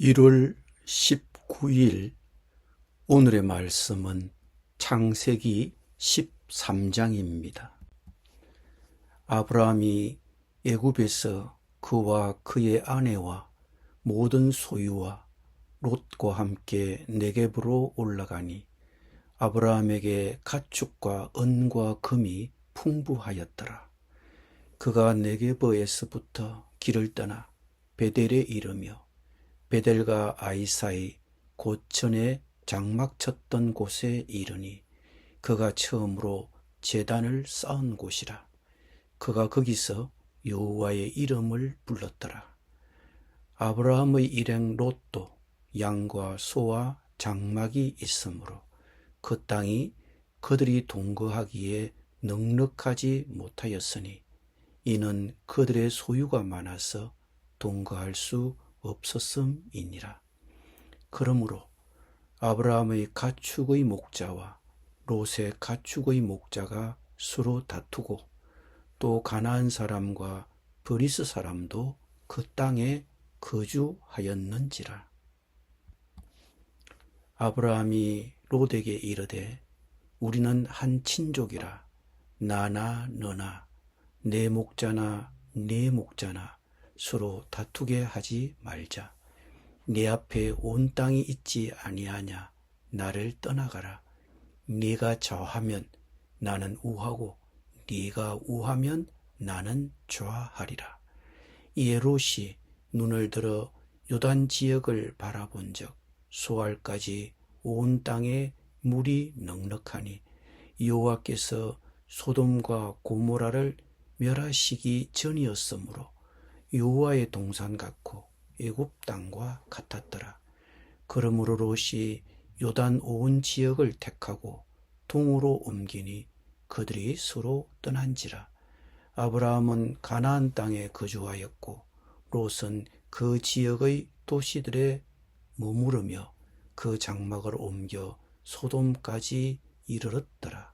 1월 19일 오늘의 말씀은 창세기 13장입니다. 아브라함이 애굽에서 그와 그의 아내와 모든 소유와 롯과 함께 네겝으로 올라가니 아브라함에게 가축과 은과 금이 풍부하였더라. 그가 네겝에서부터 길을 떠나 베델에 이르며 베델과 아이 사이 곧 전에 장막 쳤던 곳에 이르니 그가 처음으로 제단을 쌓은 곳이라. 그가 거기서 여호와의 이름을 불렀더라. 아브라함의 일행 롯도 양과 소와 장막이 있으므로 그 땅이 그들이 동거하기에 넉넉하지 못하였으니 이는 그들의 소유가 많아서 동거할 수 없었음이니라. 그러므로 아브라함의 가축의 목자와 롯의 가축의 목자가 서로 다투고 또 가나안 사람과 브리스 사람도 그 땅에 거주하였는지라. 아브라함이 롯에게 이르되 우리는 한 친족이라 나나 너나 내 목자나 네 목자나 서로 다투게 하지 말자. 내 앞에 온 땅이 있지 아니하냐. 나를 떠나가라. 네가 좌하면 나는 우하고 네가 우하면 나는 좌하리라. 이에 롯이 눈을 들어 요단 지역을 바라본 적 소알까지 온 땅에 물이 넉넉하니 여호와께서 소돔과 고모라를 멸하시기 전이었으므로 여호와의 동산 같고 애굽 땅과 같았더라. 그러므로 롯이 요단 온 지역을 택하고 동으로 옮기니 그들이 서로 떠난지라. 아브라함은 가나안 땅에 거주하였고 롯은 그 지역의 도시들에 머무르며 그 장막을 옮겨 소돔까지 이르렀더라.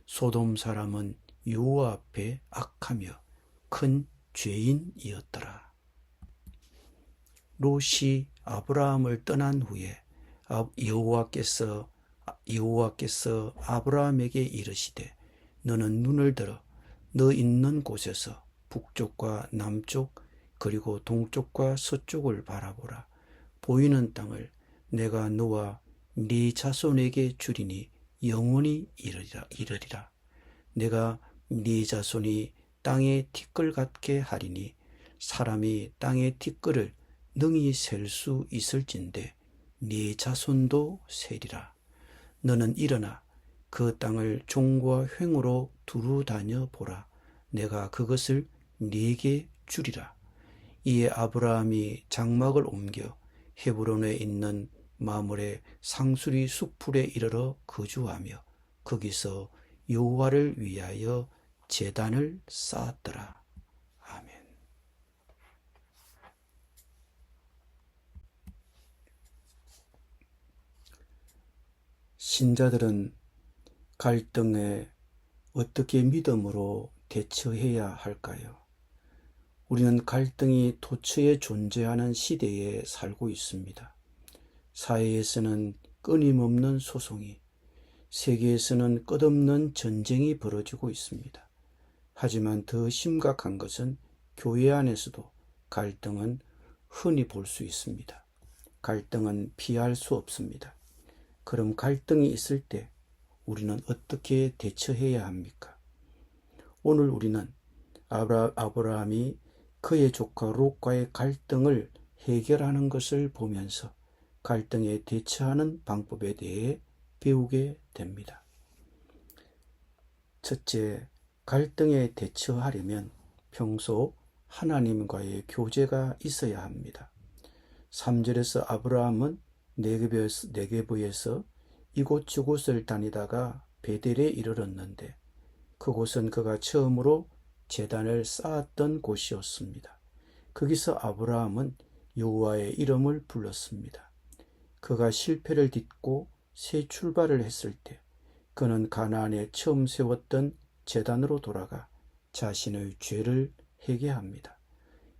소돔 사람은 여호와 앞에 악하며 큰 죄인이었더라. 롯이 아브라함을 떠난 후에 여호와께서 아브라함에게 이르시되 너는 눈을 들어 너 있는 곳에서 북쪽과 남쪽 그리고 동쪽과 서쪽을 바라보라. 보이는 땅을 내가 너와 네 자손에게 주리니 영원히 이르리라. 내가 네 자손이 땅의 티끌 같게 하리니 사람이 땅의 티끌을 능히 셀 수 있을진데 네 자손도 세리라. 너는 일어나 그 땅을 종과 횡으로 두루 다녀 보라. 내가 그것을 네게 주리라. 이에 아브라함이 장막을 옮겨 헤브론에 있는 마므레 상수리 숲풀에 이르러 거주하며 거기서 여호와를 위하여 제단을 쌓았더라. 아멘. 신자들은 갈등에 어떻게 믿음으로 대처해야 할까요? 우리는 갈등이 도처에 존재하는 시대에 살고 있습니다. 사회에서는 끊임없는 소송이, 세계에서는 끝없는 전쟁이 벌어지고 있습니다. 하지만 더 심각한 것은 교회 안에서도 갈등은 흔히 볼 수 있습니다. 갈등은 피할 수 없습니다. 그럼 갈등이 있을 때 우리는 어떻게 대처해야 합니까? 오늘 우리는 아브라함이 그의 조카 롯과의 갈등을 해결하는 것을 보면서 갈등에 대처하는 방법에 대해 배우게 됩니다. 첫째, 갈등에 대처하려면 평소 하나님과의 교제가 있어야 합니다. 3절에서 아브라함은 네겝에서 이곳저곳을 다니다가 베델에 이르렀는데 그곳은 그가 처음으로 제단을 쌓았던 곳이었습니다. 거기서 아브라함은 여호와의 이름을 불렀습니다. 그가 실패를 딛고 새 출발을 했을 때 그는 가나안에 처음 세웠던 제단으로 돌아가 자신의 죄를 회개합니다.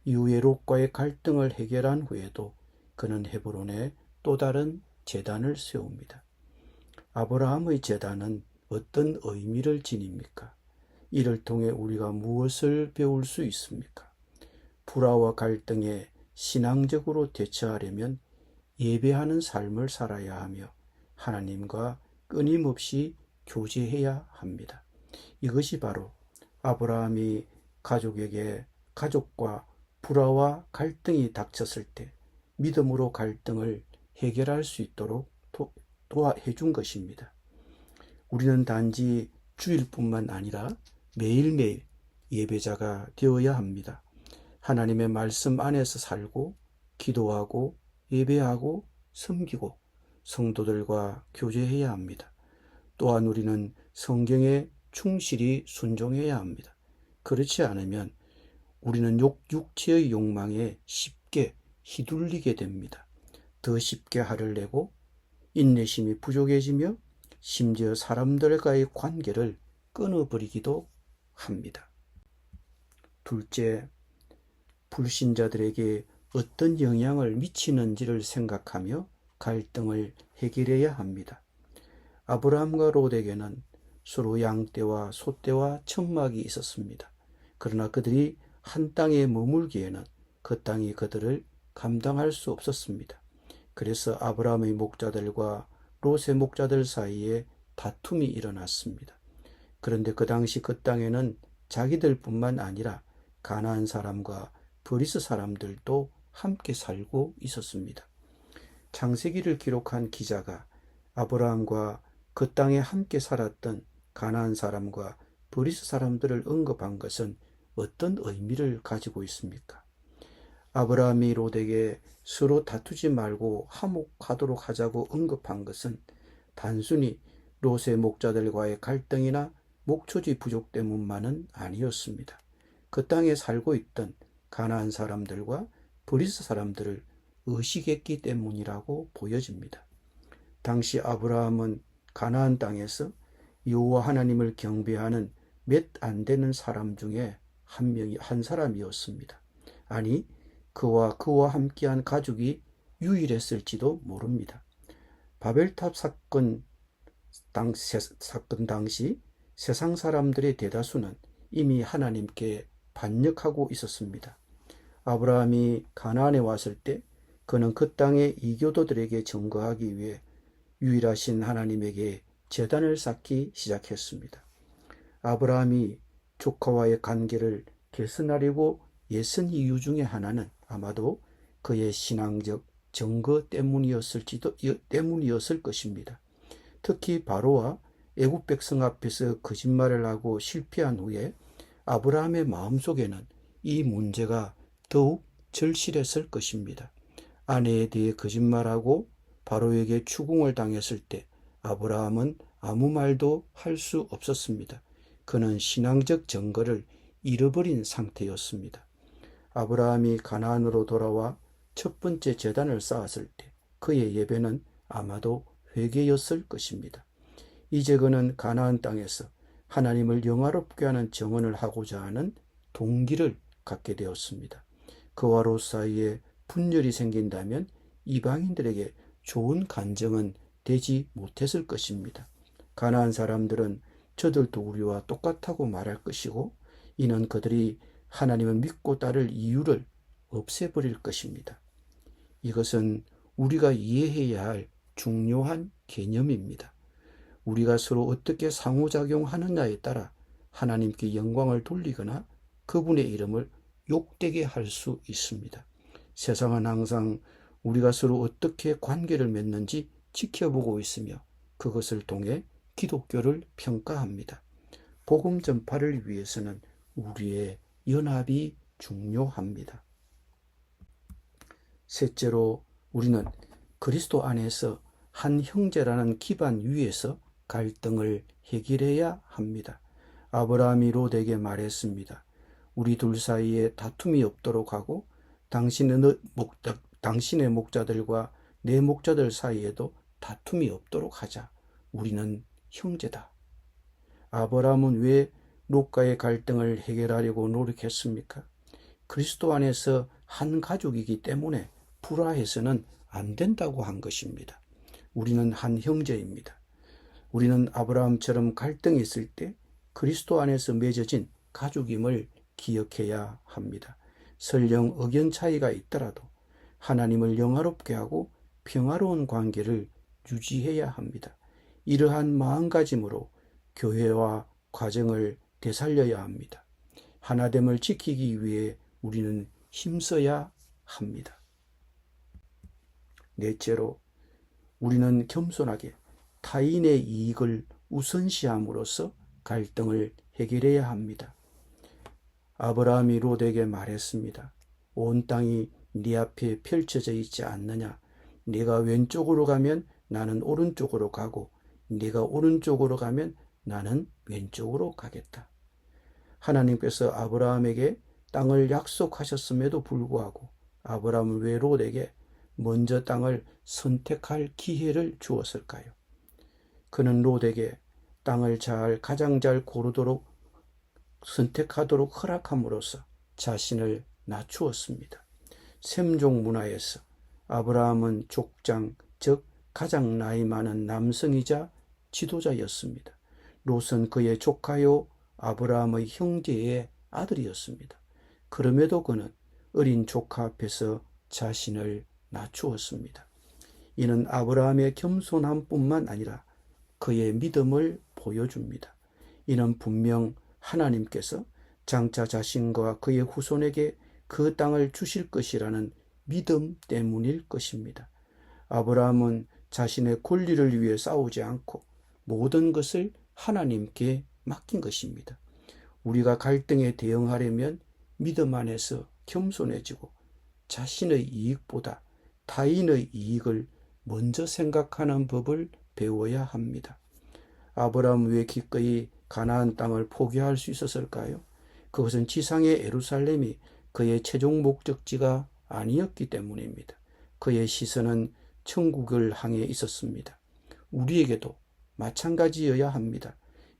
이후에 롯과의 갈등을 해결한 후에도 그는 헤브론에 또 다른 제단을 세웁니다. 아브라함의 제단은 어떤 의미를 지닙니까? 이를 통해 우리가 무엇을 배울 수 있습니까? 불화와 갈등에 신앙적으로 대처하려면 예배하는 삶을 살아야 하며 하나님과 끊임없이 교제해야 합니다. 이것이 바로 아브라함이 가족과 불화와 갈등이 닥쳤을 때 믿음으로 갈등을 해결할 수 있도록 도와해 준 것입니다. 우리는 단지 주일뿐만 아니라 매일매일 예배자가 되어야 합니다. 하나님의 말씀 안에서 살고 기도하고 예배하고 섬기고 성도들과 교제해야 합니다. 또한 우리는 성경에 충실히 순종해야 합니다. 그렇지 않으면 우리는 육체의 욕망에 쉽게 휘둘리게 됩니다. 더 쉽게 화를 내고 인내심이 부족해지며 심지어 사람들과의 관계를 끊어버리기도 합니다. 둘째, 불신자들에게 어떤 영향을 미치는지를 생각하며 갈등을 해결해야 합니다. 아브라함과 롯에게는 서로 양떼와 소떼와 천막이 있었습니다. 그러나 그들이 한 땅에 머물기에는 그 땅이 그들을 감당할 수 없었습니다. 그래서 아브라함의 목자들과 롯의 목자들 사이에 다툼이 일어났습니다. 그런데 그 당시 그 땅에는 자기들뿐만 아니라 가나안 사람과 브리스 사람들도 함께 살고 있었습니다. 창세기를 기록한 기자가 아브라함과 그 땅에 함께 살았던 가나안 사람과 브리스 사람들을 언급한 것은 어떤 의미를 가지고 있습니까? 아브라함이 롯에게 서로 다투지 말고 화목하도록 하자고 언급한 것은 단순히 롯의 목자들과의 갈등이나 목초지 부족 때문만은 아니었습니다. 그 땅에 살고 있던 가나안 사람들과 브리스 사람들을 의식했기 때문이라고 보여집니다. 당시 아브라함은 가나안 땅에서 여호와 하나님을 경배하는 몇 안 되는 사람 중에 한 사람이었습니다. 아니, 그와 함께한 가족이 유일했을지도 모릅니다. 바벨탑 사건 당시 세상 사람들의 대다수는 이미 하나님께 반역하고 있었습니다. 아브라함이 가나안에 왔을 때 그는 그 땅의 이교도들에게 증거하기 위해 유일하신 하나님에게 제단을 쌓기 시작했습니다. 아브라함이 조카와의 관계를 개선하려고 애쓴 이유 중에 하나는 아마도 그의 신앙적 증거 때문이었을 것입니다. 특히 바로와 애굽 백성 앞에서 거짓말을 하고 실패한 후에 아브라함의 마음속에는 이 문제가 더욱 절실했을 것입니다. 아내에 대해 거짓말하고 바로에게 추궁을 당했을 때 아브라함은 아무 말도 할 수 없었습니다. 그는 신앙적 증거를 잃어버린 상태였습니다. 아브라함이 가나안으로 돌아와 첫 번째 제단을 쌓았을 때 그의 예배는 아마도 회개였을 것입니다. 이제 그는 가나안 땅에서 하나님을 영화롭게 하는 정언을 하고자 하는 동기를 갖게 되었습니다. 그와 롯 사이에 분열이 생긴다면 이방인들에게 좋은 간증은 되지 못했을 것입니다. 가나안 사람들은 저들도 우리와 똑같다고 말할 것이고 이는 그들이 하나님을 믿고 따를 이유를 없애버릴 것입니다. 이것은 우리가 이해해야 할 중요한 개념입니다. 우리가 서로 어떻게 상호작용하느냐에 따라 하나님께 영광을 돌리거나 그분의 이름을 욕되게 할 수 있습니다. 세상은 항상 우리가 서로 어떻게 관계를 맺는지 지켜보고 있으며 그것을 통해 기독교를 평가합니다. 복음 전파를 위해서는 우리의 연합이 중요합니다. 셋째로 우리는 그리스도 안에서 한 형제라는 기반 위에서 갈등을 해결해야 합니다. 아브라함이 롯에게 말했습니다. 우리 둘 사이에 다툼이 없도록 하고 당신의 목자들과 내 목자들 사이에도 다툼이 없도록 하자. 우리는 형제다. 아브라함은 왜 롯과의 갈등을 해결하려고 노력했습니까? 그리스도 안에서 한 가족이기 때문에 불화해서는 안 된다고 한 것입니다. 우리는 한 형제입니다. 우리는 아브라함처럼 갈등이 있을 때 그리스도 안에서 맺어진 가족임을 기억해야 합니다. 설령 의견 차이가 있더라도 하나님을 영화롭게 하고 평화로운 관계를 유지해야 합니다. 이러한 마음가짐으로 교회와 가정을 되살려야 합니다. 하나됨을 지키기 위해 우리는 힘써야 합니다. 넷째로, 우리는 겸손하게 타인의 이익을 우선시함으로써 갈등을 해결해야 합니다. 아브라함이 롯에게 말했습니다. 온 땅이 네 앞에 펼쳐져 있지 않느냐? 네가 왼쪽으로 가면 나는 오른쪽으로 가고 네가 오른쪽으로 가면 나는 왼쪽으로 가겠다. 하나님께서 아브라함에게 땅을 약속하셨음에도 불구하고 아브라함은 왜 롯에게 먼저 땅을 선택할 기회를 주었을까요? 그는 롯에게 땅을 가장 잘 고르도록 선택하도록 허락함으로써 자신을 낮추었습니다. 셈종 문화에서 아브라함은 족장, 즉 가장 나이 많은 남성이자 지도자였습니다. 롯은 그의 조카요 아브라함의 형제의 아들이었습니다. 그럼에도 그는 어린 조카 앞에서 자신을 낮추었습니다. 이는 아브라함의 겸손함뿐만 아니라 그의 믿음을 보여줍니다. 이는 분명 하나님께서 장차 자신과 그의 후손에게 그 땅을 주실 것이라는 믿음 때문일 것입니다. 아브라함은 자신의 권리를 위해 싸우지 않고 모든 것을 하나님께 맡긴 것입니다. 우리가 갈등에 대응하려면 믿음 안에서 겸손해지고 자신의 이익보다 타인의 이익을 먼저 생각하는 법을 배워야 합니다. 아브라함은 왜 기꺼이 가나안 땅을 포기할 수 있었을까요? 그것은 지상의 예루살렘이 그의 최종 목적지가 아니었기 때문입니다. 그의 시선은 천국을 향해 있었습니다. 우리에게도 마찬가지여야 합니다.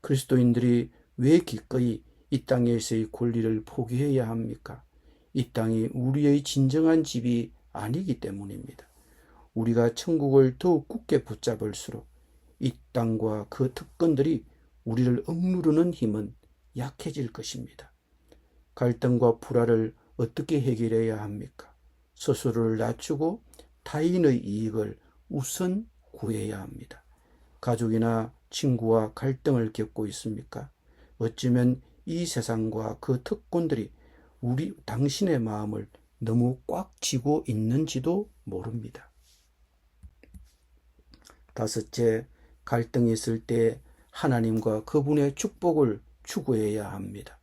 그리스도인들이 왜 기꺼이 이 땅에서의 권리를 포기해야 합니까? 이 땅이 우리의 진정한 집이 아니기 때문입니다. 우리가 천국을 더욱 굳게 붙잡을수록 이 땅과 그 특권들이 우리를 억누르는 힘은 약해질 것입니다. 갈등과 불화를 어떻게 해결해야 합니까? 스스로를 낮추고 타인의 이익을 우선 구해야 합니다. 가족이나 친구와 갈등을 겪고 있습니까? 어쩌면 이 세상과 그 특권들이 당신의 마음을 너무 꽉 쥐고 있는지도 모릅니다. 다섯째, 갈등이 있을 때 하나님과 그분의 축복을 추구해야 합니다.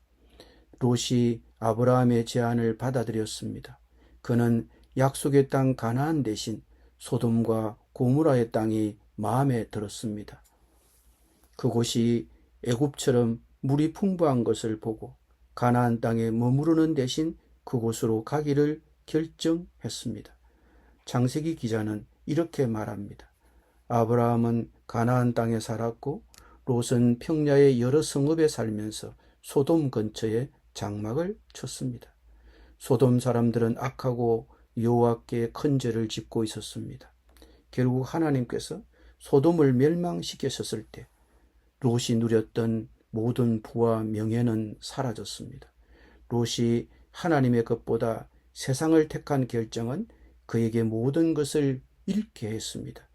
롯이 아브라함의 제안을 받아들였습니다. 그는 약속의 땅 가나안 대신 소돔과 고모라의 땅이 마음에 들었습니다. 그곳이 애굽처럼 물이 풍부한 것을 보고 가나안 땅에 머무르는 대신 그곳으로 가기를 결정했습니다. 창세기 기자는 이렇게 말합니다. 아브라함은 가나안 땅에 살았고 롯은 평야의 여러 성읍에 살면서 소돔 근처에 장막을 쳤습니다. 소돔 사람들은 악하고 여호와께 큰 죄를 짓고 있었습니다. 결국 하나님께서 소돔을 멸망시키셨을 때 롯이 누렸던 모든 부와 명예는 사라졌습니다. 롯이 하나님의 것보다 세상을 택한 결정은 그에게 모든 것을 잃게 했습니다.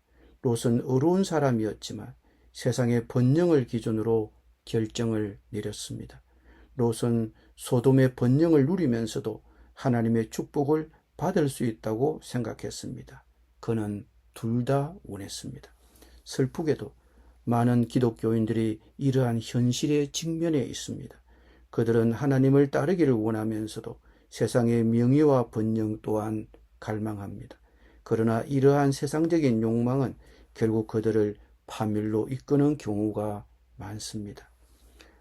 롯은 어려운 사람이었지만 세상의 번영을 기준으로 결정을 내렸습니다. 롯은 소돔의 번영을 누리면서도 하나님의 축복을 받을 수 있다고 생각했습니다. 그는 둘 다 원했습니다. 슬프게도 많은 기독교인들이 이러한 현실에 직면해 있습니다. 그들은 하나님을 따르기를 원하면서도 세상의 명예와 번영 또한 갈망합니다. 그러나 이러한 세상적인 욕망은 결국 그들을 파멸로 이끄는 경우가 많습니다.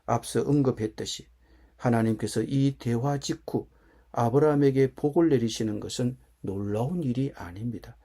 앞서 언급했듯이 하나님께서 이 대화 직후 아브라함에게 복을 내리시는 것은 놀라운 일이 아닙니다.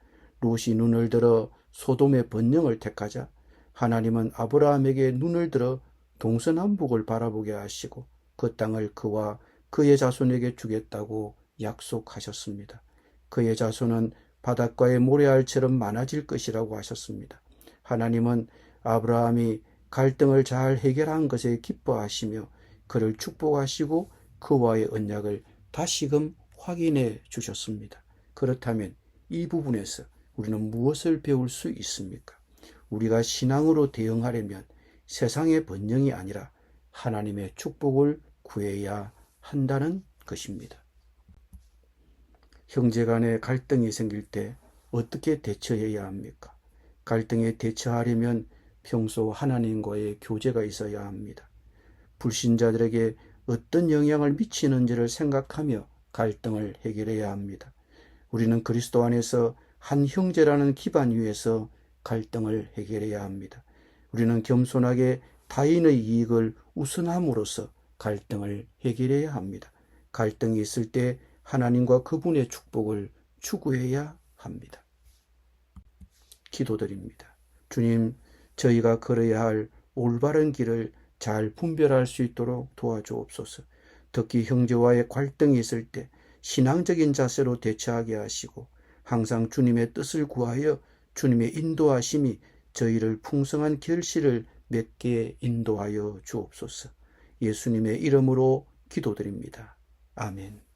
롯이 눈을 들어 소돔의 번영을 택하자 하나님은 아브라함에게 눈을 들어 동서남북을 바라보게 하시고 그 땅을 그와 그의 자손에게 주겠다고 약속하셨습니다. 그의 자손은 바닷가의 모래알처럼 많아질 것이라고 하셨습니다. 하나님은 아브라함이 갈등을 잘 해결한 것에 기뻐하시며 그를 축복하시고 그와의 언약을 다시금 확인해 주셨습니다. 그렇다면 이 부분에서 우리는 무엇을 배울 수 있습니까? 우리가 신앙으로 대응하려면 세상의 번영이 아니라 하나님의 축복을 구해야 한다는 것입니다. 형제간에 갈등이 생길 때 어떻게 대처해야 합니까? 갈등에 대처하려면 평소 하나님과의 교제가 있어야 합니다. 불신자들에게 어떤 영향을 미치는지를 생각하며 갈등을 해결해야 합니다. 우리는 그리스도 안에서 한 형제라는 기반 위에서 갈등을 해결해야 합니다. 우리는 겸손하게 타인의 이익을 우선함으로써 갈등을 해결해야 합니다. 갈등이 있을 때 하나님과 그분의 축복을 추구해야 합니다. 기도드립니다. 주님, 저희가 걸어야 할 올바른 길을 잘 분별할 수 있도록 도와주옵소서. 특히 형제와의 갈등이 있을 때 신앙적인 자세로 대처하게 하시고 항상 주님의 뜻을 구하여 주님의 인도하심이 저희를 풍성한 결실을 맺게 인도하여 주옵소서. 예수님의 이름으로 기도드립니다. 아멘.